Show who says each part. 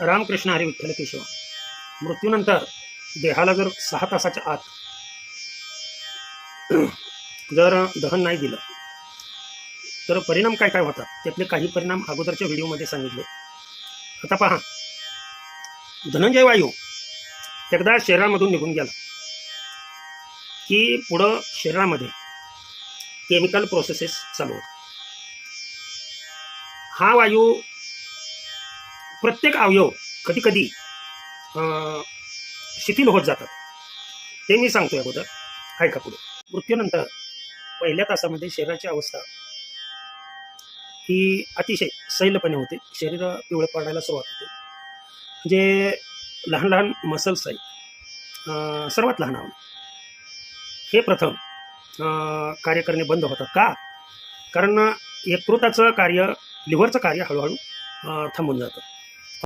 Speaker 1: रामकृष्ण हरी विठ्ठल केशव. मृत्यूनंतर देहाला जर 6 तासाच्या आत जर दहन नाही दिलं तर परिणाम काय काय होतात त्यातले काही परिणाम अगोदरच्या व्हिडिओमध्ये सांगितले. आता पहा, धनंजय वायू एकदा शरीरामधून निघून गेला की पुढं शरीरामध्ये केमिकल प्रोसेसेस चालू होतात. हा वायू प्रत्येक अवयव कधी कधी शिथिल होत जातात. ते मी सांगतोय अगोदर, ऐका पुढे. मृत्यूनंतर पहिल्या तासामध्ये शरीराची अवस्था ही अतिशय सैलपणे होते. शरीर पिवळं पडायला सुरुवात होते. जे लहान लहान मसल्स आहेत, सर्वात लहान हे प्रथम कार्य करणे बंद होतात. का? कारण यकृताचं कार्य, लिव्हरचं कार्य हळूहळू थांबून जातं.